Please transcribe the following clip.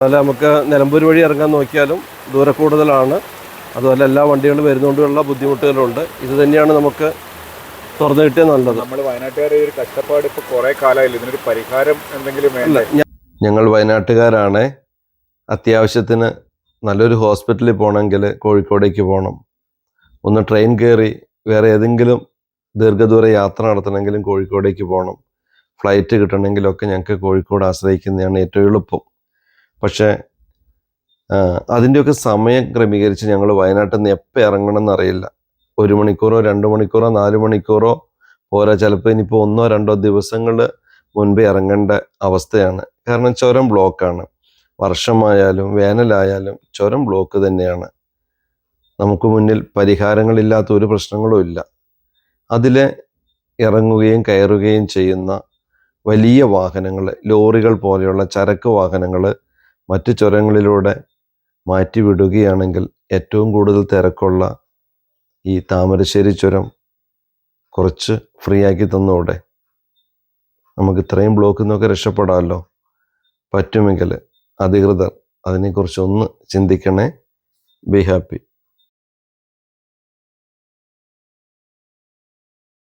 അതുപോലെ നമുക്ക് നിലമ്പൂർ വഴി ഇറങ്ങാൻ നോക്കിയാലും ദൂരെ കൂടുതലാണ്. അതുപോലെ എല്ലാ വണ്ടികളും വരുന്നതുകൊണ്ടുള്ള ബുദ്ധിമുട്ടുകളുണ്ട്. ഇത് തന്നെയാണ് നമുക്ക് തുറന്നു കിട്ടിയ നല്ലത്. നമ്മൾ വയനാട്ടുകാരെ ഒരു കഷ്ടപ്പാട് ഇപ്പോൾ കുറേ കാലമായില്ല, ഇതിനൊരു പരിഹാരം എന്തെങ്കിലും വേണ്ട. ഞങ്ങൾ വയനാട്ടുകാരാണ്. അത്യാവശ്യത്തിന് നല്ലൊരു ഹോസ്പിറ്റലിൽ പോകണമെങ്കിൽ കോഴിക്കോടേക്ക് പോകണം. ഒന്ന് ട്രെയിൻ കയറി വേറെ ഏതെങ്കിലും ദീർഘദൂര യാത്ര നടത്തണമെങ്കിലും കോഴിക്കോടേക്ക് പോകണം. ഫ്ലൈറ്റ് കിട്ടണമെങ്കിലൊക്കെ ഞങ്ങൾക്ക് കോഴിക്കോട് ആശ്രയിക്കുന്നതാണ് ഏറ്റവും എളുപ്പം. പക്ഷേ അതിൻ്റെയൊക്കെ സമയം ക്രമീകരിച്ച് ഞങ്ങൾ വയനാട്ടിൽ നിന്ന് എപ്പോൾ ഇറങ്ങണം എന്നറിയില്ല. 1 മണിക്കൂറോ 2 മണിക്കൂറോ 4 മണിക്കൂറോ പോരാ, ചിലപ്പോൾ ഇനിയിപ്പോൾ 1 or 2 ദിവസങ്ങൾ മുൻപേ ഇറങ്ങേണ്ട അവസ്ഥയാണ്. കാരണം ചുരം ബ്ലോക്കാണ്. വർഷമായാലും വേനലായാലും ചുരം ബ്ലോക്ക് തന്നെയാണ്. നമുക്ക് മുന്നിൽ പരിഹാരങ്ങളില്ലാത്ത ഒരു പ്രശ്നങ്ങളും ഇല്ല. അതിൽ ഇറങ്ങുകയും കയറുകയും ചെയ്യുന്ന വലിയ വാഹനങ്ങൾ, ലോറികൾ പോലെയുള്ള ചരക്ക് വാഹനങ്ങൾ മറ്റ് ചുരങ്ങളിലൂടെ മാറ്റിവിടുകയാണെങ്കിൽ ഏറ്റവും കൂടുതൽ തിരക്കുള്ള ഈ താമരശ്ശേരി ചുരം കുറച്ച് ഫ്രീ ആക്കി തന്നൂടെ? നമുക്ക് ഇത്രയും ബ്ലോക്കിൽ നിന്നൊക്കെ രക്ഷപ്പെടാമല്ലോ. പറ്റുമെങ്കിൽ അധികൃതർ അതിനെക്കുറിച്ചൊന്ന് ചിന്തിക്കണേ. Be happy.